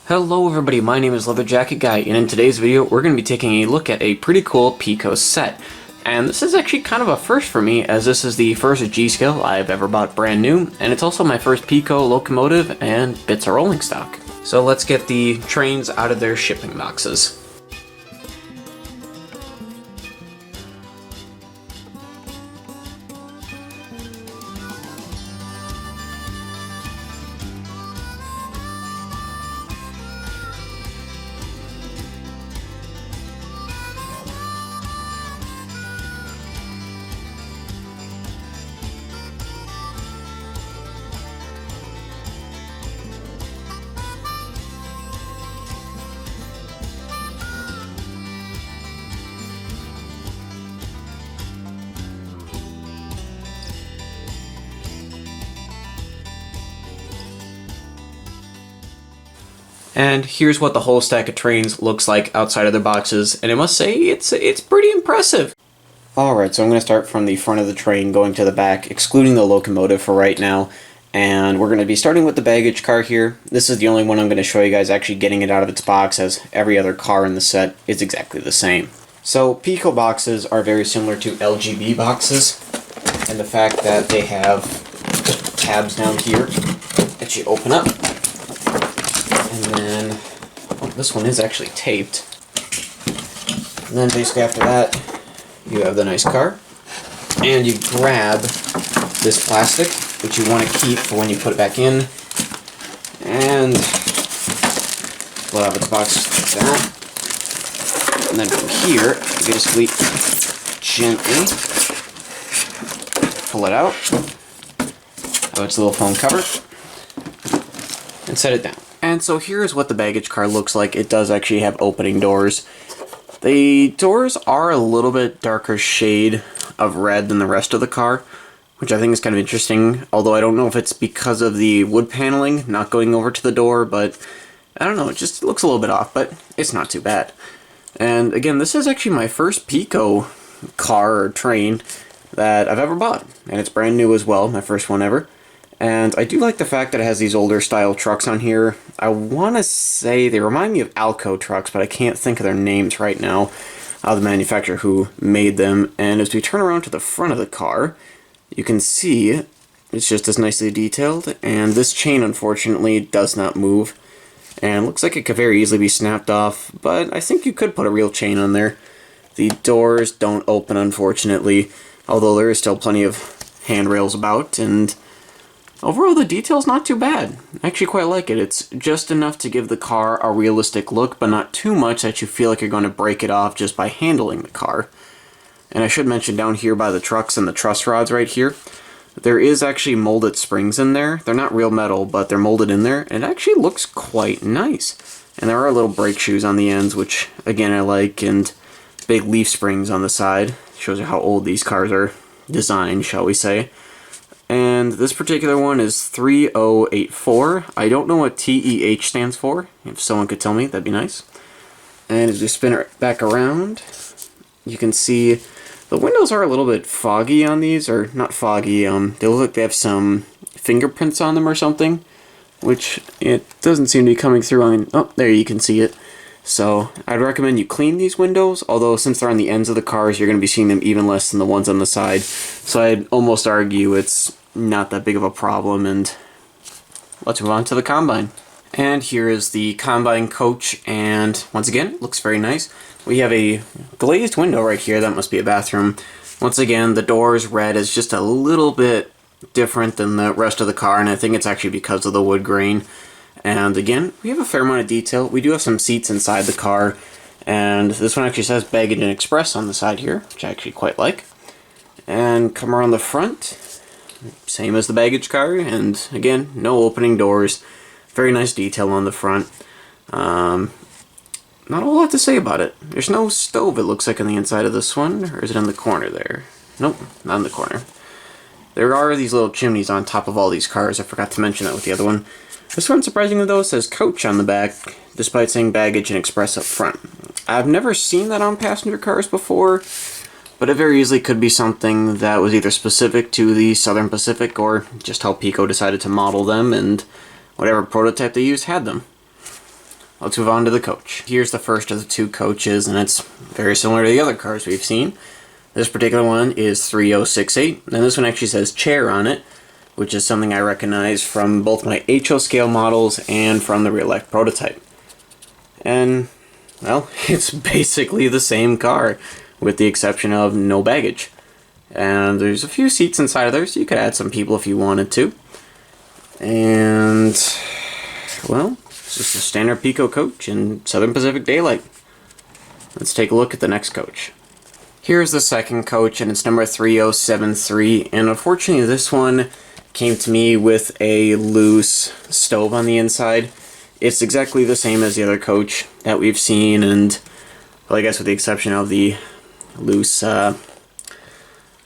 Hello everybody, my name is Leather Jacket Guy, and in today's video we're going to be taking a look at a pretty cool Piko set. And this is actually kind of a first for me, as this is the first G-Scale I've ever bought brand new, and it's also my first Piko Locomotive and bits of rolling stock. So let's get the trains out of their shipping boxes. And here's what the whole stack of trains looks like outside of their boxes, and I must say, it's pretty impressive. Alright, so I'm going to start from the front of the train going to the back, excluding the locomotive for right now, and we're going to be starting with the baggage car here. This is the only one I'm going to show you guys actually getting it out of its box, as every other car in the set is exactly the same. So Piko boxes are very similar to LGB boxes, and the fact that they have tabs down here that you open up. And then, oh, this one is actually taped. And then basically after that, you have the nice car. And you grab this plastic, which you want to keep for when you put it back in. And pull it out of its box like that. And then from here, you basically gently pull it out of its little foam cover and set it down. And so here's what the baggage car looks like. It does actually have opening doors. The doors are a little bit darker shade of red than the rest of the car, which I think is kind of interesting, although I don't know if it's because of the wood paneling not going over to the door, but I don't know, it just looks a little bit off, but it's not too bad. And again, this is actually my first Piko car or train that I've ever bought, and it's brand new as well, my first one ever. And I do like the fact that it has these older style trucks on here. I want to say they remind me of Alco trucks, but I can't think of their names right now, the manufacturer who made them. And as we turn around to the front of the car, you can see it's just as nicely detailed, and this chain unfortunately does not move. And looks like it could very easily be snapped off, but I think you could put a real chain on there. The doors don't open unfortunately, although there is still plenty of handrails about, and overall, the detail's not too bad. I actually quite like it. It's just enough to give the car a realistic look, but not too much that you feel like you're going to break it off just by handling the car. And I should mention down here by the trucks and the truss rods right here, there is actually molded springs in there. They're not real metal, but they're molded in there, and it actually looks quite nice. And there are little brake shoes on the ends, which again I like, and big leaf springs on the side. Shows you how old these cars are designed, shall we say. And this particular one is 3084. I don't know what TEH stands for. If someone could tell me, that'd be nice. And as we spin it back around, you can see the windows are a little bit foggy on these, or not foggy, they look like they have some fingerprints on them or something, which it doesn't seem to be coming through on, oh, there you can see it. So I'd recommend you clean these windows, although since they're on the ends of the cars, you're going to be seeing them even less than the ones on the side. So I'd almost argue it's not that big of a problem, and let's move on to the Combine. And here is the Combine coach, and once again, it looks very nice. We have a glazed window right here, that must be a bathroom. Once again, the door's red is just a little bit different than the rest of the car, and I think it's actually because of the wood grain. And again, we have a fair amount of detail. We do have some seats inside the car, and this one actually says Baggage and Express on the side here, which I actually quite like. And come around the front, same as the baggage car, and again, no opening doors. Very nice detail on the front. Not a whole lot to say about it. There's no stove, it looks like, on the inside of this one, or is it in the corner there? Nope, not in the corner. There are these little chimneys on top of all these cars. I forgot to mention that with the other one. This one, surprisingly though, says Coach on the back, despite saying Baggage and Express up front. I've never seen that on passenger cars before, but it very easily could be something that was either specific to the Southern Pacific or just how Piko decided to model them, and whatever prototype they used had them. let's move on to the coach. Here's the first of the two coaches, and it's very similar to the other cars we've seen. This particular one is 3068, and this one actually says chair on it, which is something I recognize from both my HO scale models and from the real life prototype. And, well, it's basically the same car, with the exception of no baggage. And there's a few seats inside of there, so you could add some people if you wanted to. And, well, it's just a standard Piko coach in Southern Pacific Daylight. Let's take a look at the next coach. Here's the second coach, and it's number 3073, and unfortunately this one came to me with a loose stove on the inside. It's exactly the same as the other coach that we've seen, and, well, I guess with the exception of the loose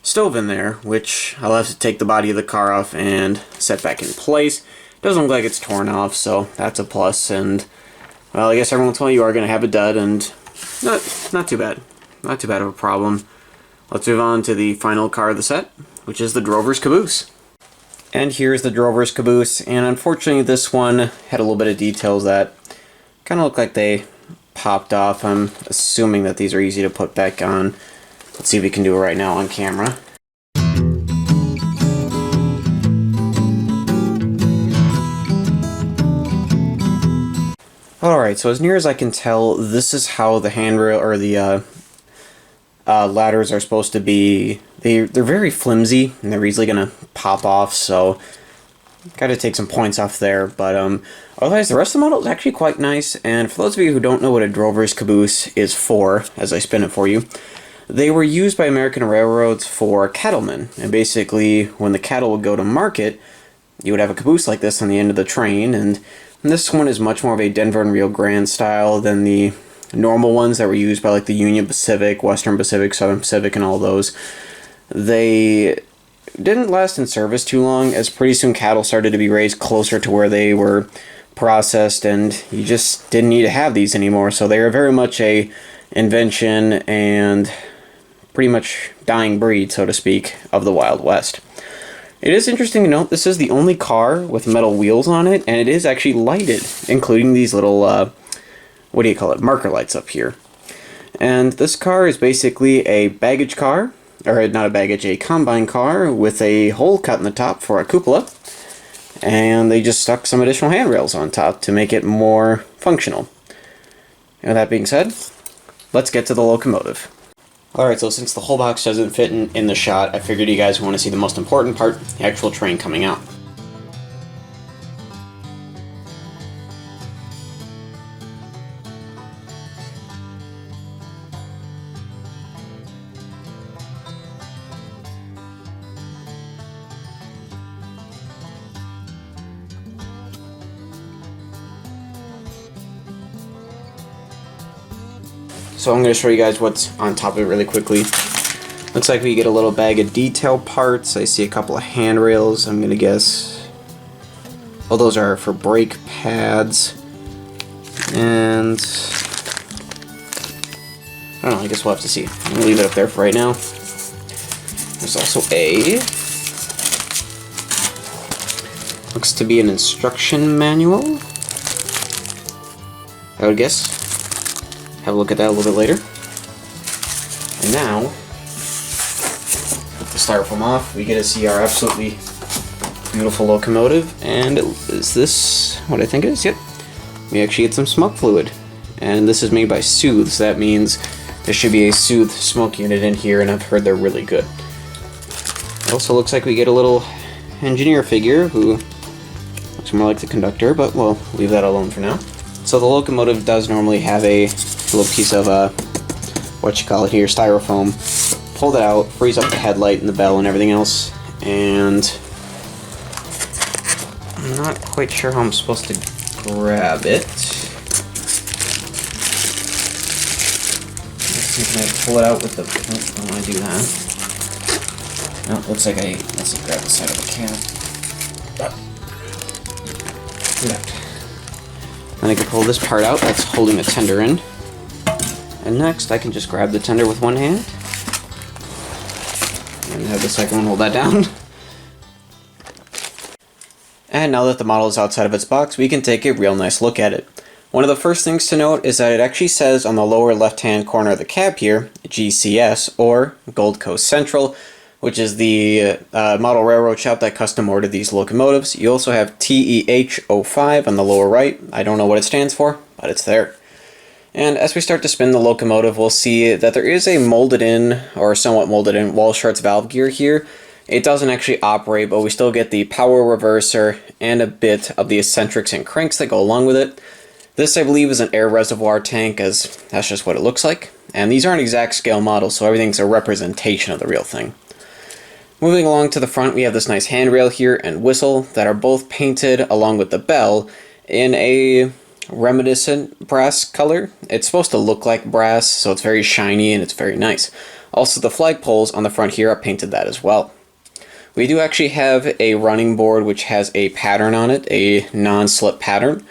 stove in there, which I'll have to take the body of the car off and set back in place. Doesn't look like it's torn off, so that's a plus. And, well, I guess every once in a while you are going to have a dud, and not too bad. Not too bad of a problem. Let's move on to the final car of the set, which is the Drovers Caboose. And here's the Drovers Caboose, and unfortunately this one had a little bit of details that kind of look like they popped off. I'm assuming that these are easy to put back on. Let's see if we can do it right now on camera. Alright, so as near as I can tell, this is how the handrail or the ladders are supposed to be. They're very flimsy and they're easily going to pop off, so gotta take some points off there. But otherwise, the rest of the model is actually quite nice. And for those of you who don't know what a Drovers Caboose is for, as I spin it for you, they were used by American railroads for cattlemen. And basically, when the cattle would go to market, you would have a caboose like this on the end of the train. And this one is much more of a Denver and Rio Grande style than the normal ones that were used by like the Union Pacific, Western Pacific, Southern Pacific, and all those. They didn't last in service too long, as pretty soon cattle started to be raised closer to where they were processed, and you just didn't need to have these anymore. So they are very much a invention and pretty much dying breed, so to speak, of the Wild West. It is interesting to note this is the only car with metal wheels on it, and it is actually lighted, including these little, what do you call it, marker lights up here. And this car is basically a baggage car, or not a baggage, a combine car with a hole cut in the top for a cupola, and they just stuck some additional handrails on top to make it more functional. And that being said, let's get to the locomotive. Alright, so since the whole box doesn't fit in the shot, I figured you guys want to see the most important part, the actual train coming out. So I'm going to show you guys what's on top of it really quickly. Looks like we get a little bag of detail parts. I see a couple of handrails. I'm going to guess... well, those are for brake pads. And... I don't know, I guess we'll have to see. I'm going to leave it up there for right now. There's also a... looks to be an instruction manual, I would guess. Have a look at that a little bit later. And now, with the styrofoam off, we get to see our absolutely beautiful locomotive. And is this what I think it is? Yep. We actually get some smoke fluid. And this is made by Soothe, so that means there should be a Soothe smoke unit in here, and I've heard they're really good. It also looks like we get a little engineer figure who looks more like the conductor, but we'll leave that alone for now. So the locomotive does normally have a little piece of what you call it here, styrofoam. Pull that out, freeze up the headlight and the bell and everything else, and I'm not quite sure how I'm supposed to grab it. Can I pull it out with the... I don't want to do that. No, looks like let's grab the side of the cab. Then I can pull this part out that's holding the tender in. And next, I can just grab the tender with one hand. And have the second one hold that down. And now that the model is outside of its box, we can take a real nice look at it. One of the first things to note is that it actually says on the lower left-hand corner of the cab here, GCS, or Gold Coast Central, which is the model railroad shop that custom ordered these locomotives. You also have TEH05 on the lower right. I don't know what it stands for, but it's there. And as we start to spin the locomotive, we'll see that there is a molded in, or somewhat molded in, Walschaerts valve gear here. It doesn't actually operate, but we still get the power reverser and a bit of the eccentrics and cranks that go along with it. This, I believe, is an air reservoir tank, as that's just what it looks like. And these aren't exact scale models, so everything's a representation of the real thing. Moving along to the front, we have this nice handrail here and whistle that are both painted along with the bell in a reminiscent brass color. It's supposed to look like brass, so it's very shiny and it's very nice. Also, the flagpoles on the front here are painted that as well. We do actually have a running board which has a pattern on it, a non-slip pattern.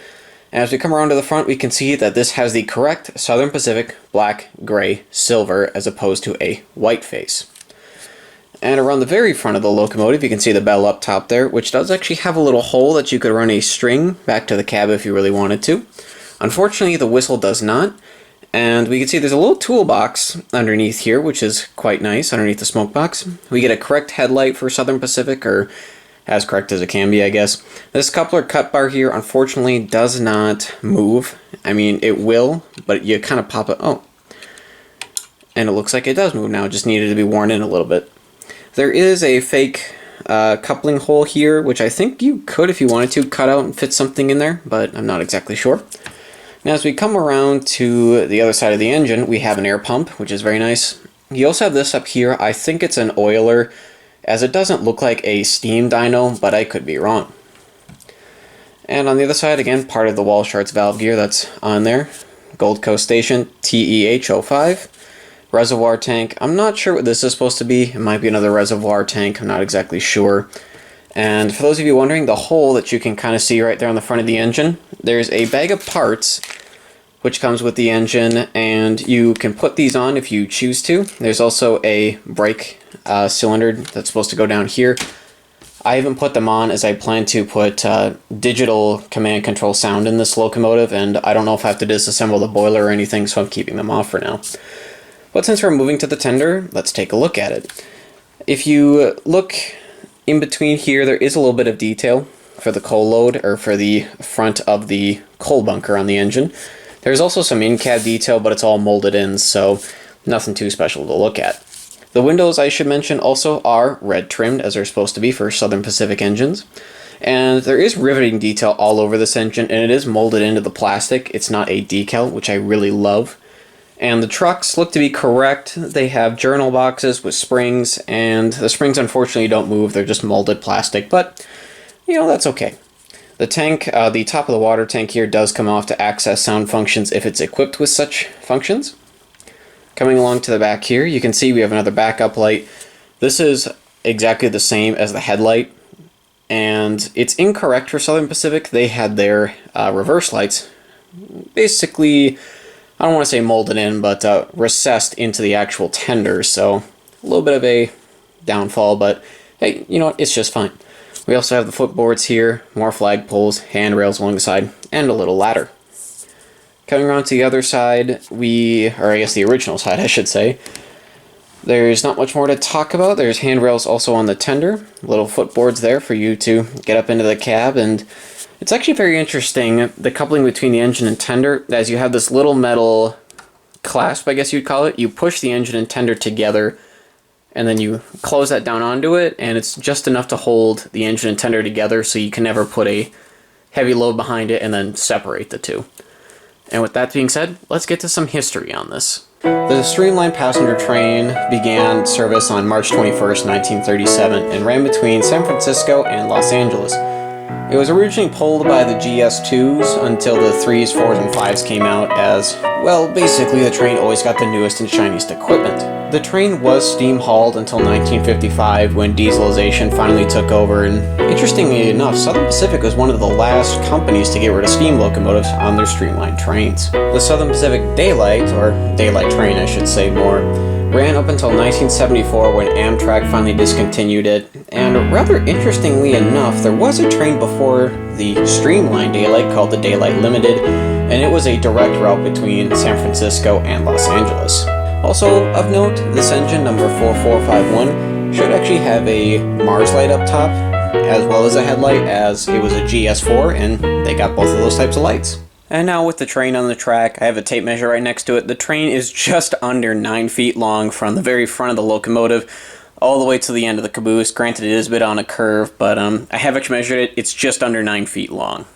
And as we come around to the front, we can see that this has the correct Southern Pacific black, gray, silver as opposed to a white face. And around the very front of the locomotive, you can see the bell up top there, which does actually have a little hole that you could run a string back to the cab if you really wanted to. Unfortunately, the whistle does not. And we can see there's a little toolbox underneath here, which is quite nice, underneath the smoke box. We get a correct headlight for Southern Pacific, or as correct as it can be, I guess. This coupler cut bar here, unfortunately, does not move. I mean, it will, but you kind of pop it. Oh. And it looks like it does move now. It just needed to be worn in a little bit. There is a fake coupling hole here, which I think you could, if you wanted to, cut out and fit something in there, but I'm not exactly sure. Now, as we come around to the other side of the engine, we have an air pump, which is very nice. You also have this up here. I think it's an oiler, as it doesn't look like a steam dyno, but I could be wrong. And on the other side, again, part of the Walschaerts valve gear that's on there. Gold Coast Station, TEH05. Reservoir tank. I'm not sure what this is supposed to be. It might be another reservoir tank. I'm not exactly sure. And for those of you wondering, the hole that you can kind of see right there on the front of the engine, there's a bag of parts which comes with the engine, and you can put these on if you choose to. There's also a brake cylinder that's supposed to go down here. I haven't put them on as I plan to put digital command control sound in this locomotive, and I don't know if I have to disassemble the boiler or anything, so I'm keeping them off for now. But since we're moving to the tender, let's take a look at it. If you look in between here, there is a little bit of detail for the coal load, or for the front of the coal bunker on the engine. There's also some in-cab detail, but it's all molded in, so nothing too special to look at. The windows, I should mention, also are red trimmed, as they're supposed to be for Southern Pacific engines. And there is riveting detail all over this engine, and it is molded into the plastic. It's not a decal, which I really love. And the trucks look to be correct. They have journal boxes with springs, and the springs unfortunately don't move. They're just molded plastic, but, you know, that's okay. The tank, the top of the water tank here does come off to access sound functions if it's equipped with such functions. Coming along to the back here, you can see we have another backup light. This is exactly the same as the headlight, and it's incorrect for Southern Pacific. They had their reverse lights basically, I don't want to say molded in, but recessed into the actual tender, so a little bit of a downfall, but hey, you know what, it's just fine. We also have the footboards here, more flagpoles, handrails along the side, and a little ladder. Coming around to the other side, or I guess the original side, I should say, there's not much more to talk about. There's handrails also on the tender, little footboards there for you to get up into the cab, and it's actually very interesting, the coupling between the engine and tender, as you have this little metal clasp, I guess you'd call it. You push the engine and tender together, and then you close that down onto it, and it's just enough to hold the engine and tender together, so you can never put a heavy load behind it and then separate the two. And with that being said, let's get to some history on this. The Streamlined Passenger Train began service on March 21st, 1937, and ran between San Francisco and Los Angeles. It was originally pulled by the GS2s until the 3s, 4s, and 5s came out, as, well, basically the train always got the newest and shiniest equipment. The train was steam-hauled until 1955, when dieselization finally took over, and interestingly enough, Southern Pacific was one of the last companies to get rid of steam locomotives on their streamlined trains. The Southern Pacific Daylight, or Daylight Train I should say more, ran up until 1974 when Amtrak finally discontinued it, and rather interestingly enough, there was a train before the streamlined Daylight called the Daylight Limited, and it was a direct route between San Francisco and Los Angeles. Also, of note, this engine, number 4451, should actually have a Mars light up top, as well as a headlight, as it was a GS4, and they got both of those types of lights. And now with the train on the track, I have a tape measure right next to it. The train is just under 9 feet long from the very front of the locomotive all the way to the end of the caboose. Granted, it is a bit on a curve, but I have actually measured it. It's just under 9 feet long.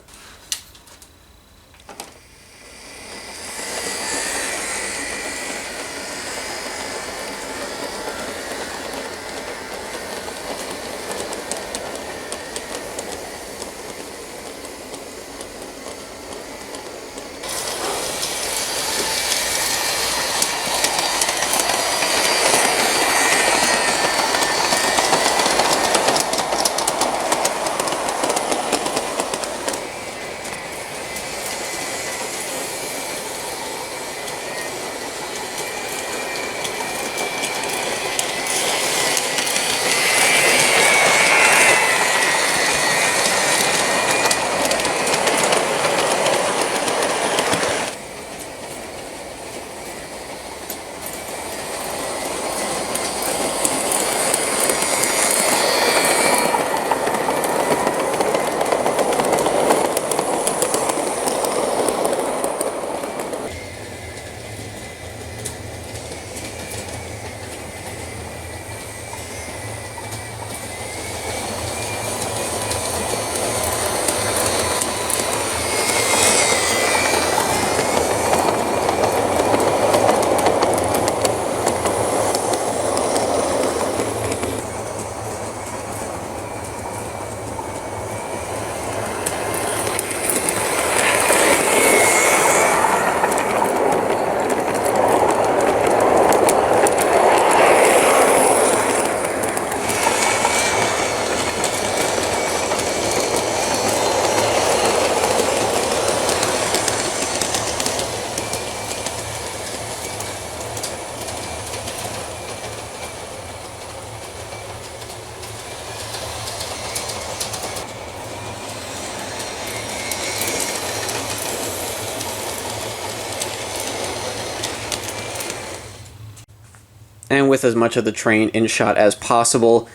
And with as much of the train in shot as possible,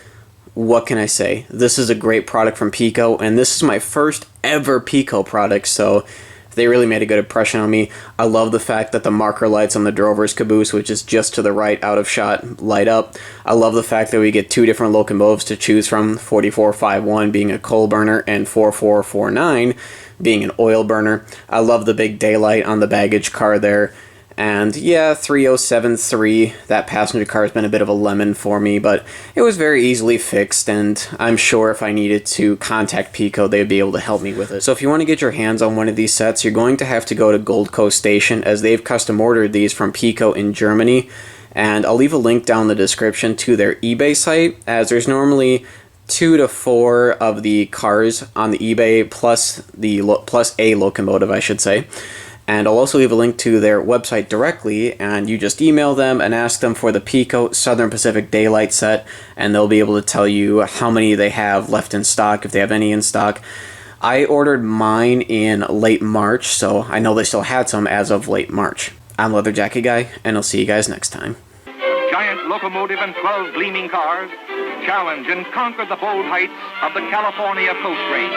what can I say? This is a great product from Piko, and this is my first ever Piko product, so they really made a good impression on me. I love the fact that the marker lights on the Drovers Caboose, which is just to the right out of shot, light up. I love the fact that we get two different locomotives to choose from, 4451 being a coal burner and 4449 being an oil burner. I love the big daylight on the baggage car there. And yeah, 3073, that passenger car has been a bit of a lemon for me, but it was very easily fixed, and I'm sure if I needed to contact Piko, they'd be able to help me with it. So if you want to get your hands on one of these sets, you're going to have to go to Gold Coast Station, as they've custom ordered these from Piko in Germany, and I'll leave a link down in the description to their eBay site, as there's normally 2 to 4 of the cars on the eBay, plus a locomotive, I should say. And I'll also leave a link to their website directly, and you just email them and ask them for the Piko Southern Pacific Daylight set, and they'll be able to tell you how many they have left in stock, if they have any in stock. I ordered mine in late March, so I know they still had some as of late March. I'm Leather Jacket Guy, and I'll see you guys next time. Giant locomotive and 12 gleaming cars challenge and conquer the bold heights of the California Coast Range.